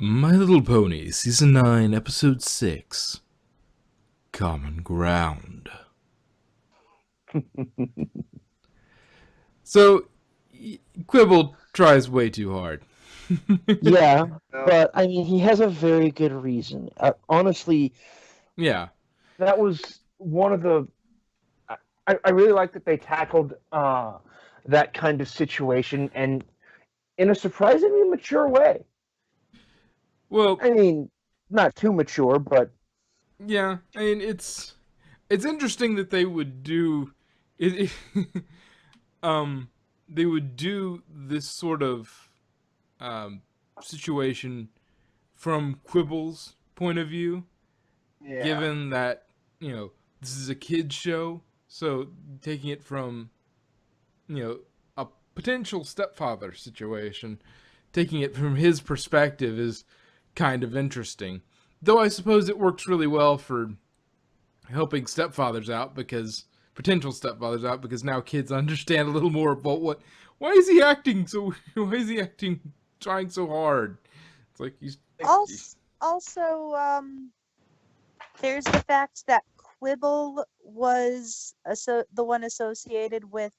My Little Pony, Season 9, Episode 6, Common Ground. So, Quibble tries way too hard. Yeah, No. but I mean, he has a very good reason. Honestly, Yeah, That was one of the. I really like that they tackled that kind of situation and in a surprisingly mature way. well, I mean, not too mature, but yeah, I mean, it's interesting that they would do it, um, they would do this sort of, um, situation from Quibble's point of view, yeah. given that, this is a kid's show, so taking it from, a potential stepfather situation, taking it from his perspective is kind of interesting. Though I suppose it works really well for helping stepfathers out because potential stepfathers out because now kids understand a little more about why is he acting so why is he acting trying so hard. It's like Also, there's the fact that Quibble was the one associated with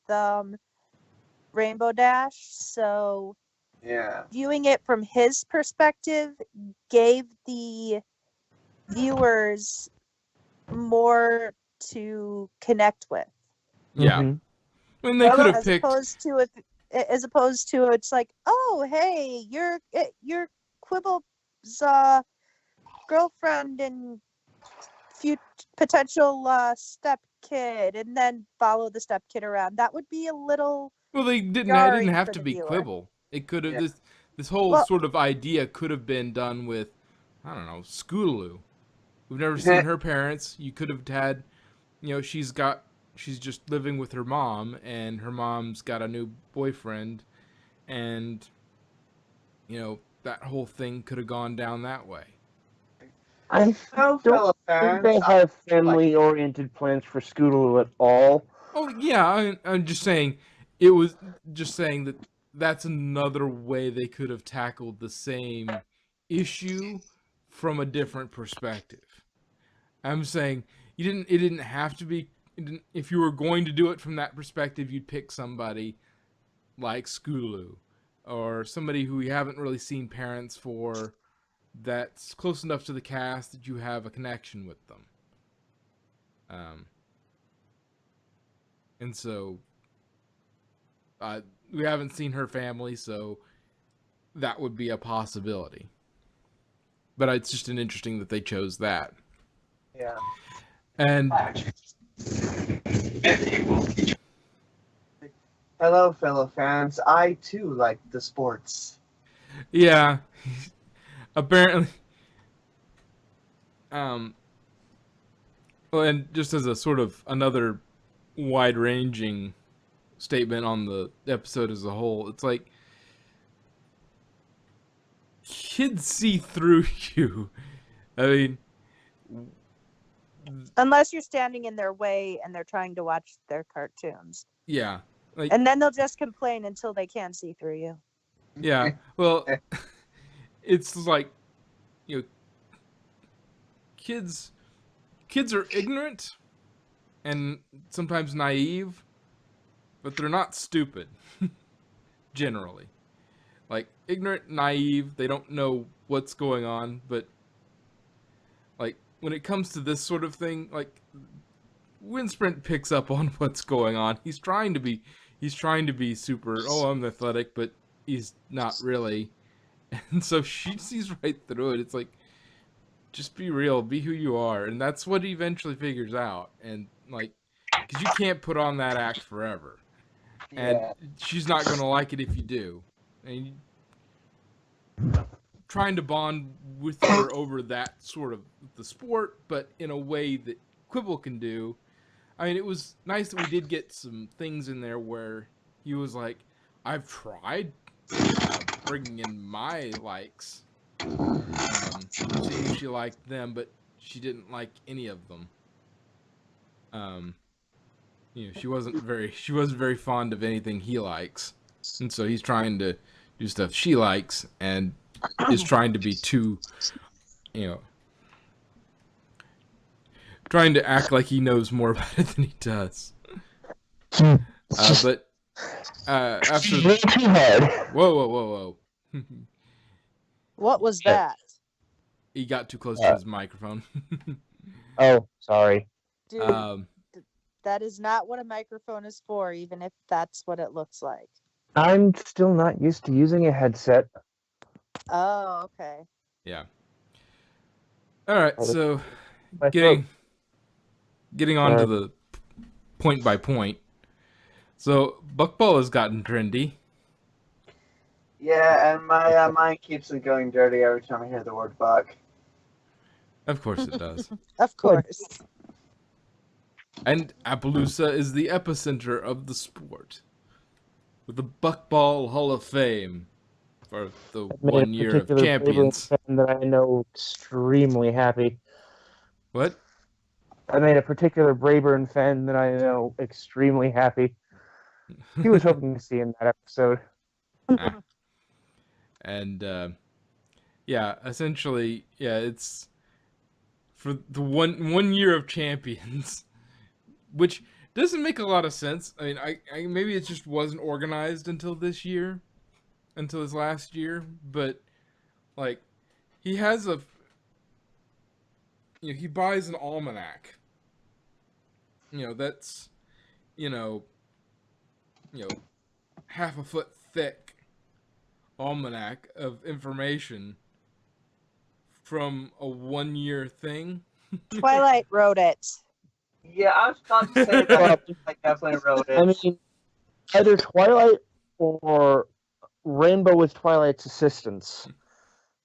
Rainbow Dash, so Yeah. viewing it from his perspective gave the viewers more to connect with. Yeah. Mhm. When they could have As picked opposed to it's like, oh hey, you're Quibble's girlfriend and potential step kid, and then follow the step kid around. That would be a little well they didn't it didn't jarring have for to the be viewer. Quibble. It could have Yeah. this whole Well, sort of idea could have been done with, I don't know, Scootaloo. We've never seen her parents. You could have had, she's just living with her mom, and her mom's got a new boyfriend, and that whole thing could have gone down that way. I No, don't fellow think fans. they have family-oriented plans for Scootaloo at all. Oh yeah, I'm just saying, it was just saying that that's another way they could have tackled the same issue from a different perspective. I'm saying it didn't have to be. If you were going to do it from that perspective, you'd pick somebody like Scootaloo, or somebody who you haven't really seen parents for, that's close enough to the cast that you have a connection with them. Um, and so we haven't seen her family, so that would be a possibility. But it's just an interesting that they chose that. Yeah. And Hello, fellow fans. I too like the sports. yeah, apparently, um, well, and just as a sort of another wide-ranging statement on the episode as a whole, it's like kids see through you. I mean, unless you're standing in their way and they're trying to watch their cartoons, yeah, like and then they'll just complain until they can't see through you. yeah. Well, it's like, you know, kids are ignorant and sometimes naive, but they're not stupid. Generally, like ignorant, naive, they don't know what's going on, but like when it comes to this sort of thing, like Windsprint picks up on what's going on. He's trying to be super, oh, I'm athletic, but he's not really. And so she sees right through it. It's like, just be real, be who you are. And that's what he eventually figures out. And like, because you can't put on that act forever. And Yeah. she's not going to like it if you do. And trying to bond with her over that sort of the sport, but in a way that Quibble can do. I mean, it was nice that we did get some things in there where he was like, I've tried bringing in my likes, seeing if she liked them, but she didn't like any of them. She wasn't very fond of anything he likes, and so he's trying to do stuff she likes and is trying to be too, you know, trying to act like he knows more about it than he does. But after Way too hard. whoa. What was that? He got too close to his microphone. Oh, sorry. Dude, that is not what a microphone is for, even if that's what it looks like. I'm still not used to using a headset. Oh, okay. Yeah. All right, so My getting on to Sorry. the point by point. So Buckball has gotten trendy. Yeah, and my mind keeps it going dirty every time I hear the word fuck. Of course it does. Of course. And Appaloosa is the epicenter of the sport, with the Buckball Hall of Fame for the I've made 1 a year of particular champions. fan that I know extremely happy. What? I made a particular Brayburn fan that I know extremely happy. He was hoping to see in that episode. And yeah, essentially, yeah, it's for the one year of champions, which doesn't make a lot of sense. I mean, I maybe it just wasn't organized until this year, until his last year. But like, he has a, he buys an almanac. That's, you know, half a foot thick almanac of information from a 1 year thing. Twilight wrote it. Yeah, I was about to say that. I definitely wrote it. I mean, either Twilight or Rainbow with Twilight's assistance.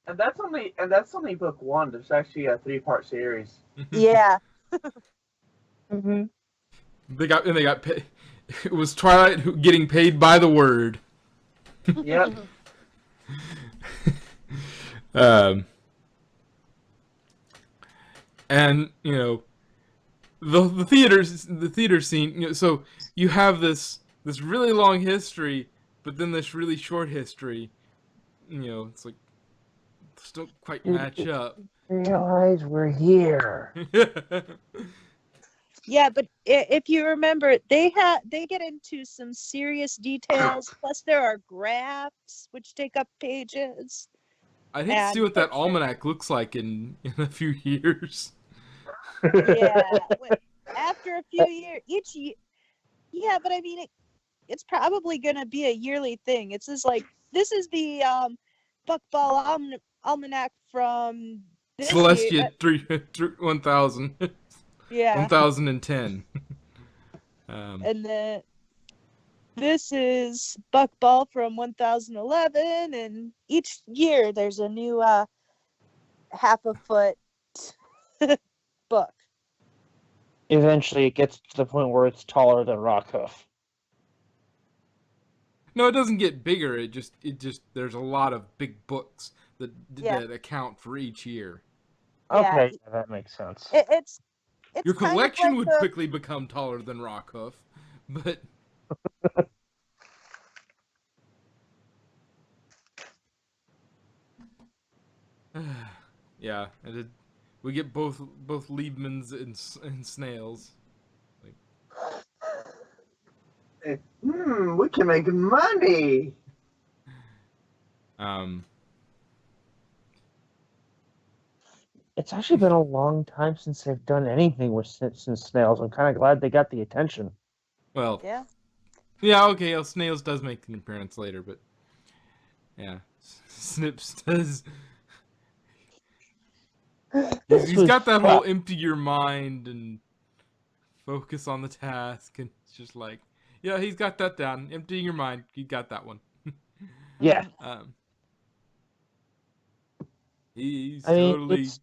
And that's only book one. There's actually a 3-part series. Yeah. Mm-hmm. They got paid. It was Twilight getting paid by the word. Yep. And the theater scene. So you have this really long history, but then this really short history. It's like still quite match up. Realize we're here. Yeah, but if you remember, they get into some serious details. Plus, there are graphs which take up pages. I'd hate to see what that almanac looks like in a few years. Yeah, after a few years, each year. Yeah, but I mean, it's probably gonna be a yearly thing. It's just like this is the Buckball almanac from this Celestia year. 1000. Yeah. 1010. And then this is Buckball from 1011, and each year there's a new half a foot book. Eventually, it gets to the point where it's taller than Rockhoof. No, it doesn't get bigger. It just there's a lot of big books that account for each year. Okay, yeah, that makes sense. It's your collection like would quickly become taller than Rockhoof, but yeah, we get both Liebmans and snails. We can make money. It's actually been a long time since they've done anything with since snails. I'm kind of glad they got the attention. Well, yeah, okay. Well, snails does make an appearance later, but yeah, Snips does. He's got that whole empty your mind and focus on the task, and it's just like, yeah, he's got that down. Emptying your mind, he got that one. Yeah. He's totally. It's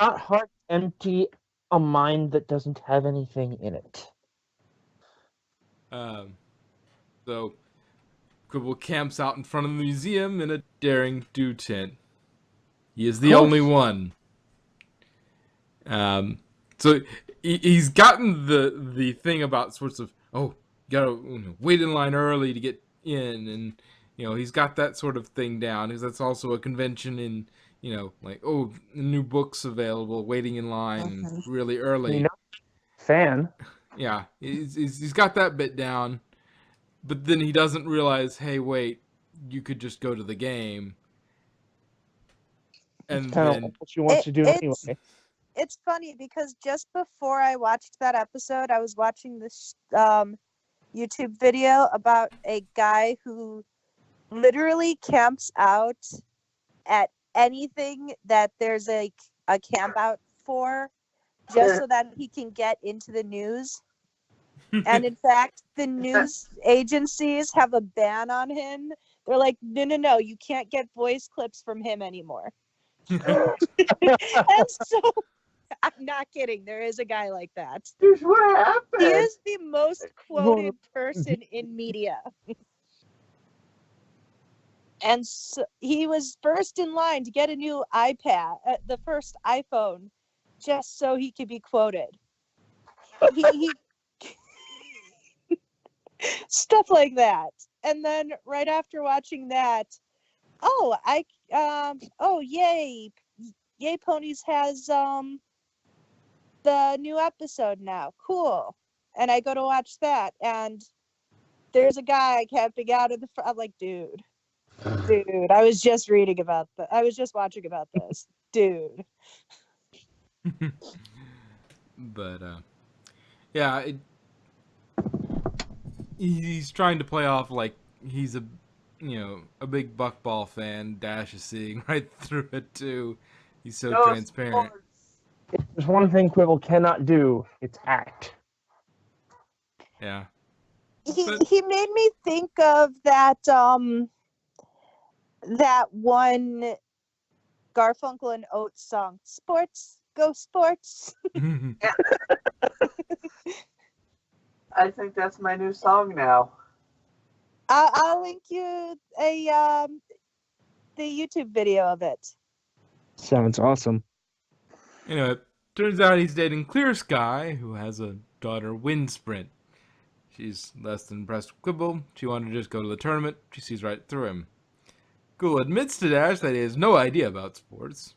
not hard to empty a mind that doesn't have anything in it. So Quibble camps out in front of the museum in a daring do tent. He is the only one. So he's gotten the thing about sorts of, you gotta wait in line early to get in, and He's got that sort of thing down. Because that's also a convention in, like, oh, new books available, waiting in line really early. You know, fan. Yeah, he's got that bit down, but then he doesn't realize, hey, wait, you could just go to the game, and Kind of then what she wants to do it's anyway. it's funny because just before I watched that episode, I was watching this YouTube video about a guy who literally camps out at anything that there's a camp out for, just so that he can get into the news. And in fact, the news agencies have a ban on him. They're like, no, you can't get voice clips from him anymore. And so, I'm not kidding. There is a guy like that. Here's what happened. He is the most quoted person in media. And so he was first in line to get a new iPad, the first iPhone, just so he could be quoted. He stuff like that. And then right after watching that, oh yay, Ponies has the new episode now. Cool. And I go to watch that, and there's a guy camping out in the front. I'm like, dude, I was just reading about that. I was just watching about this, dude. But yeah, he's trying to play off like he's a big buckball fan. Dash is seeing right through it too. He's so transparent. There's one thing Quibble cannot do. It's act. Yeah. He made me think of that that one Garfunkel and Oates song, "Sports, Go Sports." I think that's my new song now. I'll link you the YouTube video of it. Sounds awesome. It turns out he's dating Clear Sky, who has a daughter, Wind Sprint. She's less than impressed with Quibble. She wanted to just go to the tournament. She sees right through him. Cool admits to Dash that he has no idea about sports.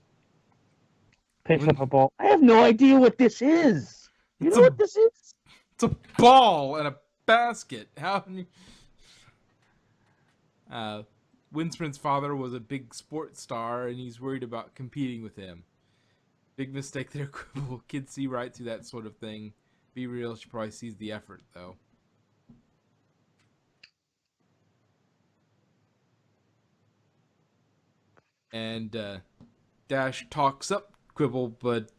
Picks up a ball. I have no idea what this is. You know what this is? It's a ball and a basket. How can you... Windsprint's father was a big sports star, and he's worried about competing with him. Big mistake there, Quibble. Kids see right through that sort of thing. Be real, she probably sees the effort, though. And Dash talks up Quibble, but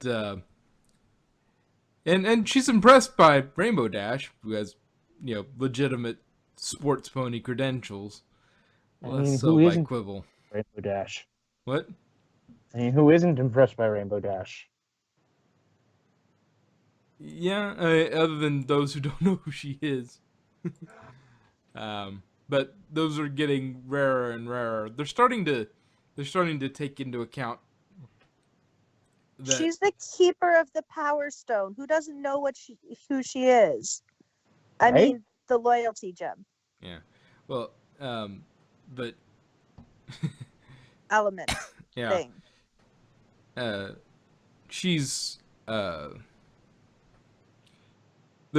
and she's impressed by Rainbow Dash, who has legitimate sports pony credentials. Less so by Quibble. Rainbow Dash. What? I mean, who isn't impressed by Rainbow Dash? Yeah, other than those who don't know who she is. But those are getting rarer and rarer. They're starting to take into account that She's the keeper of the Power Stone. Who doesn't know who she is? I mean, the loyalty gem. Yeah. Well, but element yeah. thing. She's they're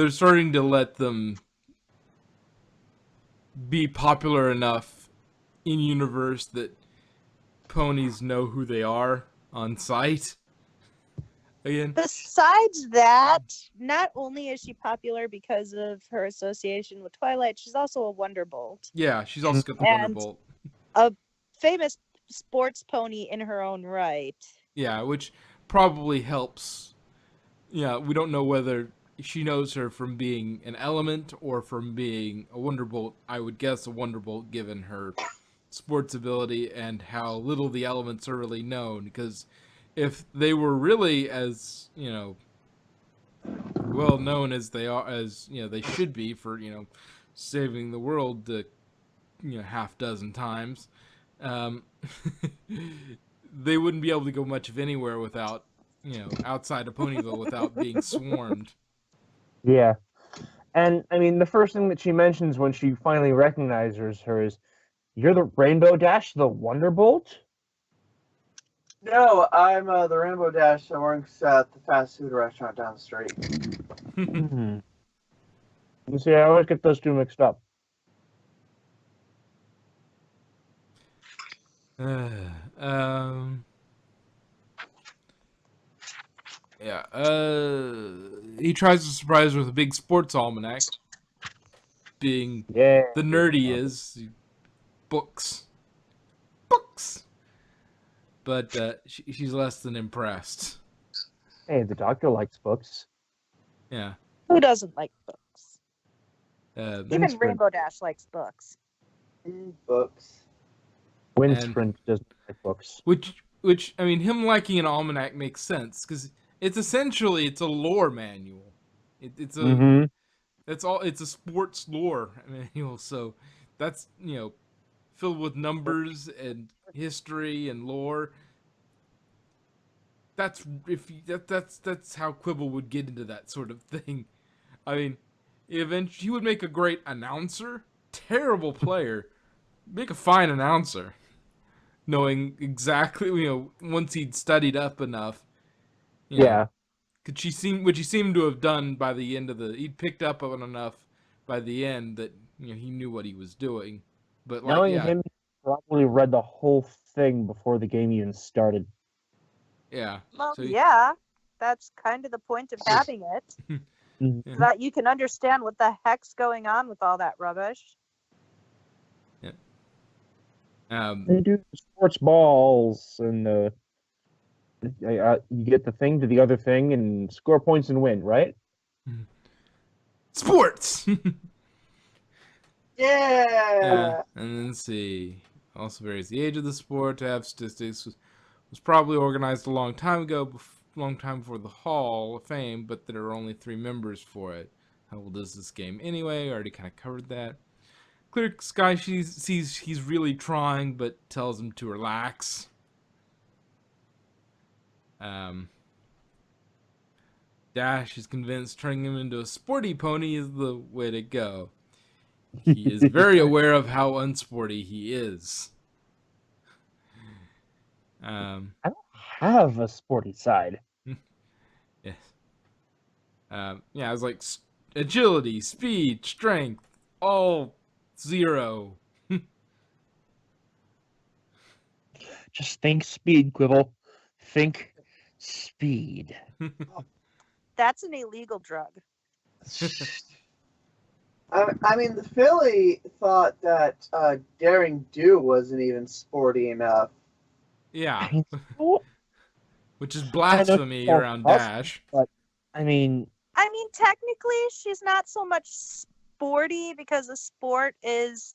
starting to let them be popular enough in universe that ponies know who they are on sight. Again. Besides that, not only is she popular because of her association with Twilight, she's also a Wonderbolt. Yeah, she's also got the and Wonderbolt. A famous sports pony in her own right. Yeah, which probably helps. Yeah, we don't know whether she knows her from being an element or from being a Wonderbolt. I would guess a Wonderbolt given her sports ability and how little the elements are really known, because if they were really as, well known as they are, as, they should be for, saving the world, half dozen times, they wouldn't be able to go much of anywhere without, outside of Ponyville without being swarmed. Yeah. And, I mean, the first thing that she mentions when she finally recognizes her is, You're the Rainbow Dash, the Wonderbolt? No, I'm the Rainbow Dash that works at the fast food restaurant down the street. Hmm. You see, I always get those two mixed up. um. Yeah. He tries to surprise her with a big sports almanac. Being Yeah. the nerd he is, books. But she's less than impressed. Hey, the doctor likes books. Yeah. Who doesn't like books? Even Winsprint. Rainbow Dash likes books. Books. Winsprint doesn't like books. Which I mean, him liking an almanac makes sense because it's essentially a lore manual. It's a Mm-hmm. It's all. It's a sports lore manual, so that's filled with numbers and history and lore. That's that's how Quibble would get into that sort of thing. I mean, eventually he would make a great announcer. Terrible player, make a fine announcer, knowing exactly once he'd studied up enough. Yeah. Could would she seem to have done by the end of he'd picked up on enough by the end that he knew what he was doing. But like, Knowing yeah, him, he probably read the whole thing before the game even started. yeah. Well, So yeah, that's kind of the point of having it, Mhm. Yeah. so that you can understand what the heck's going on with all that rubbish. They do sports balls, and you get the thing to the other thing, and score points and win, right? Sports. Yeah. And then let's see. Also varies the age of the sport. To have statistics was probably organized a long time ago, long time before the Hall of Fame, but there are only 3 members for it. How old is this game anyway? Already kind of covered that. Clear Sky sees he's really trying, but tells him to relax. Dash is convinced turning him into a sporty pony is the way to go. He is very aware of how unsporty he is. I don't have a sporty side. Yes. Yeah, I was like agility, speed, strength, all 0. Just think speed, Quibble. Think speed. That's an illegal drug. I mean, the Philly thought that Daring Do wasn't even sporty enough. Yeah, Well, which is I know blasphemy it's all around tough, Dash. but I mean, Technically, she's not so much sporty because the sport is.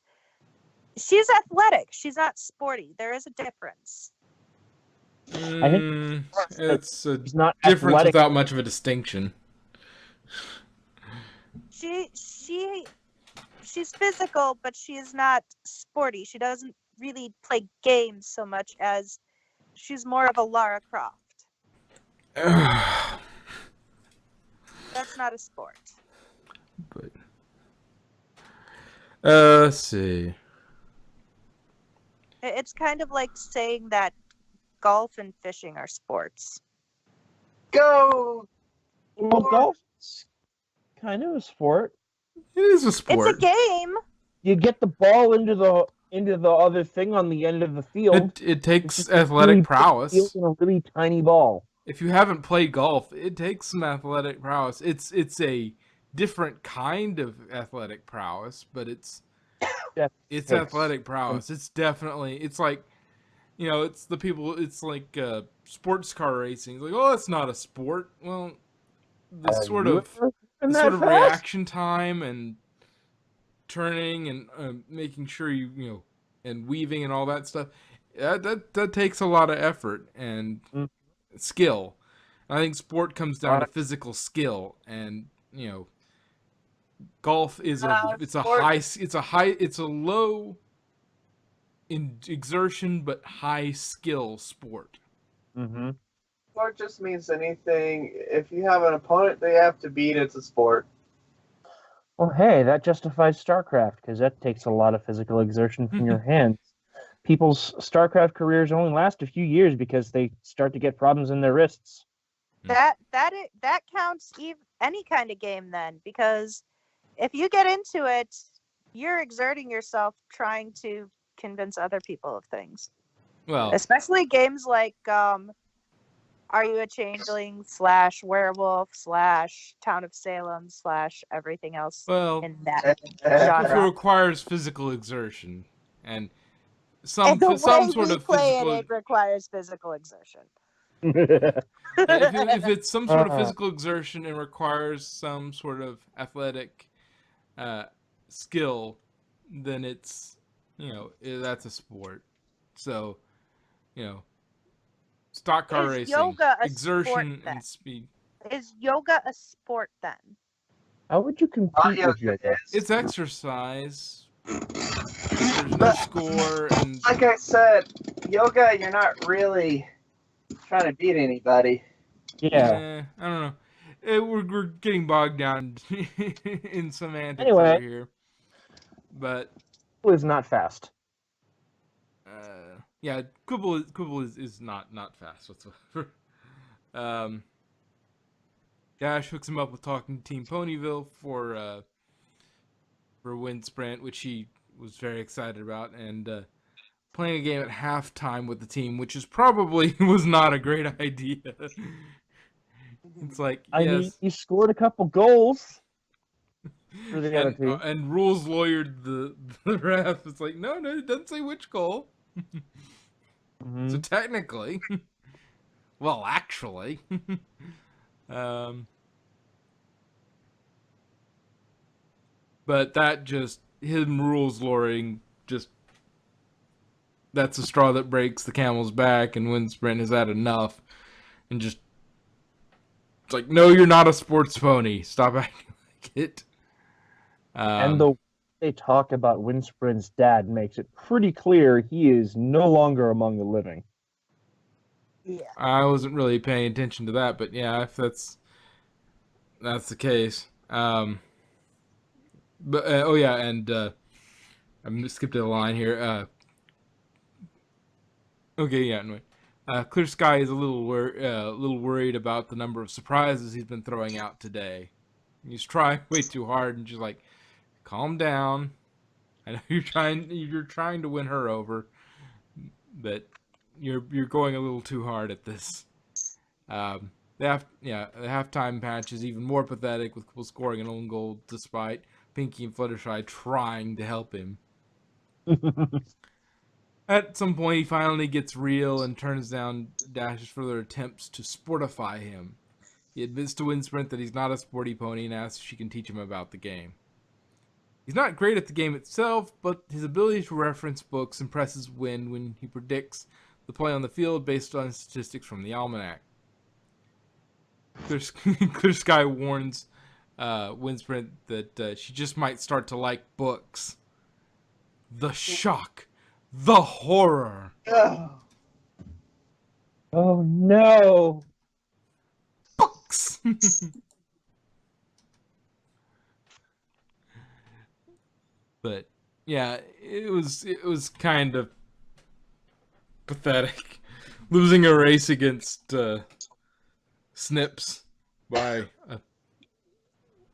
She's athletic. She's not sporty. There is a difference. I think It's a he's not difference athletic. without much of a distinction. She's physical, but she is not sporty. She doesn't really play games so much as she's more of a Lara Croft. That's not a sport. But let's see. It's kind of like saying that golf and fishing are sports. Go! Well, golf's kind of a sport. It is a sport. It's a game. You get the ball into the other thing on the end of the field. It takes It's just a athletic really big prowess. field and a really tiny ball. If you haven't played golf, it takes some athletic prowess. It's a different kind of athletic prowess, but it's athletic prowess. It's definitely like it's the people. It's like sports car racing. It's like, oh, it's not a sport. Well, the sort of reaction time and turning and making sure and weaving and all that stuff. That takes a lot of effort and skill. I think sport comes down to physical skill, and golf is it's a low in exertion but high skill sport. Mm-hmm. Sport just means anything. If you have an opponent they have to beat, it's a sport. Well, hey, that justifies StarCraft because that takes a lot of physical exertion from your hands. People's StarCraft careers only last a few years because they start to get problems in their wrists. That counts any kind of game then, because if you get into it, you're exerting yourself trying to convince other people of things. Well, Especially games like Are You a Changeling / Werewolf / Town of Salem / everything else well, in that it genre. requires physical exertion and And the some way sort we of play physical. it requires physical exertion. If it's some sort of Uh. physical exertion and requires some sort of athletic skill, then it's that's a sport. So stock car Is racing, yoga a sport exertion then? and speed. Is yoga a sport then? How would you compete with yoga? It's exercise. There's no score, and Like I said, yoga, you're not really trying to beat anybody. Yeah. I don't know. We're getting bogged down in semantics Anyway. over here, but It was not fast. yeah, Quibble is not fast whatsoever. Dash hooks him up with talking to Team Ponyville for Wind Sprint, which he was very excited about, and playing a game at halftime with the team, which is probably was not a great idea. It's like, I yes. mean, you scored a couple goals for the other team. And rules lawyered the ref. It's like, no, it doesn't say which goal. Mhm. So technically, well, actually, but that just him rules lawyering just that's a straw that breaks the camel's back, and Wind Sprint has had enough, and just it's like, no, you're not a sports pony. Stop acting like it. And the way they talk about Windsprint's dad makes it pretty clear he is no longer among the living. Yeah. I wasn't really paying attention to that, but yeah, if that's the case. But oh yeah, and I skipped a line here. Okay, yeah. Anyway, Clear Sky is a little worried about the number of surprises he's been throwing out today. He's trying way too hard, and she's like, "Calm down. I know you're trying to win her over, but you're going a little too hard at this." The halftime match is even more pathetic, with Quibble scoring an own goal despite Pinky and Fluttershy trying to help him. At some point, he finally gets real and turns down Dash's further attempts to sportify him. He admits to Windsprint that he's not a sporty pony and asks if she can teach him about the game. He's not great at the game itself, but his ability to reference books impresses Win when he predicts the play on the field based on statistics from the almanac. Clear Sky warns Windsprint that she just might start to like books. The shock. The horror. Ugh. Oh no! Books. But yeah, it was kind of pathetic, losing a race against Snips by a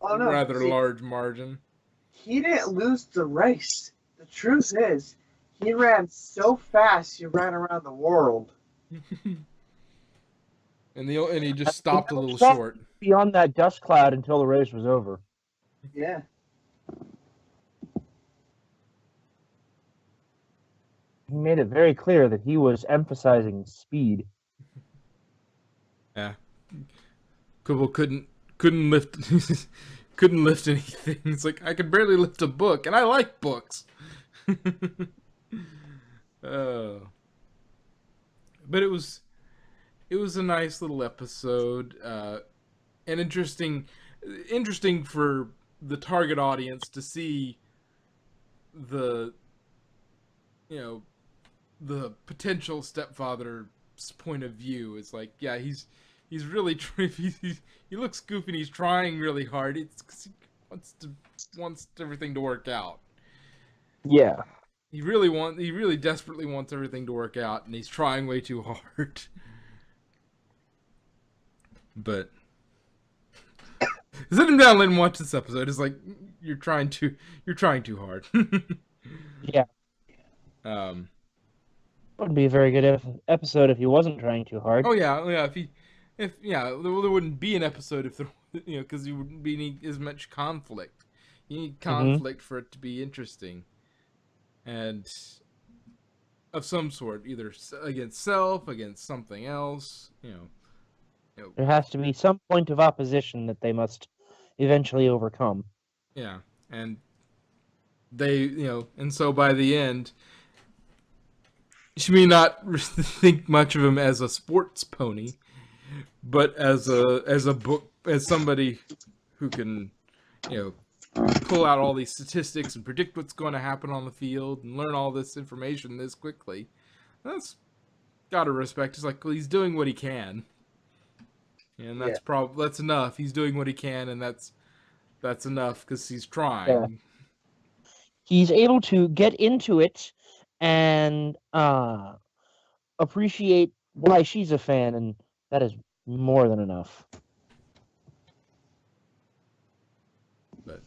Oh no! rather See, large margin. he didn't lose the race. The truth is, he ran so fast he ran around the world. And he just stopped a little Stop short. Beyond that dust cloud until the race was over. Yeah. He made it very clear that he was emphasizing speed. Yeah, Quibble couldn't lift couldn't lift anything. It's like, I could barely lift a book, and I like books. Oh, but it was a nice little episode, and interesting for the target audience to see the the potential stepfather's point of view. It's like, yeah, he's really he looks goofy and he's trying really hard. It's wants everything to work out. Yeah. He really desperately wants everything to work out, and he's trying way too hard. But sitting down and watch this episode is like you're trying too hard. Yeah. Would be a very good episode if he wasn't trying too hard. Oh yeah. If there wouldn't be an episode if there, because you wouldn't be any, as much conflict. You need conflict for it to be interesting, and of some sort, either against self, against something else. There has to be some point of opposition that they must eventually overcome. Yeah, and they, and so by the end, she may not think much of him as a sports pony, but as somebody who can, pull out all these statistics and predict what's going to happen on the field and learn all this information this quickly. That's gotta respect. It's like, well, he's doing what he can, and that's that's enough. He's doing what he can, and that's enough because he's trying. Yeah. He's able to get into it and appreciate why she's a fan, and that is more than enough. But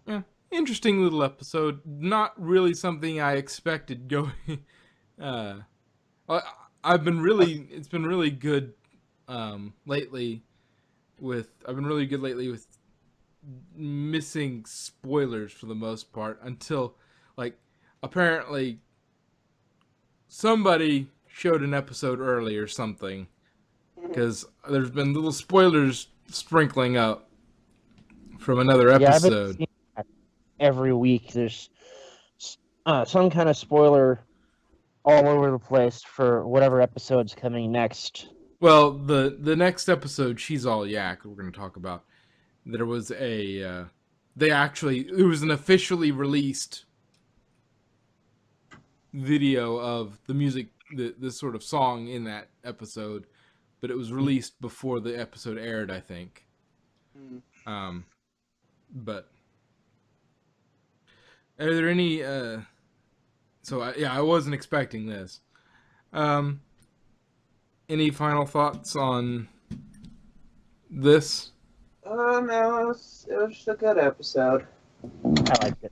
yeah, interesting little episode. Not really something I expected going. It's been really good lately with missing spoilers for the most part, until apparently somebody showed an episode early or something, because there's been little spoilers sprinkling up from another episode. Yeah, I've been seeing that every week. There's some kind of spoiler all over the place for whatever episode's coming next. Well, the next episode, She's All Yak, we're going to talk about. There was it was an officially released video of the music, this sort of song in that episode, but it was released before the episode aired, I think. But are there any? I wasn't expecting this. Any final thoughts on this? No, it was just a good episode. I liked it.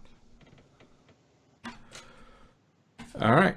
All right.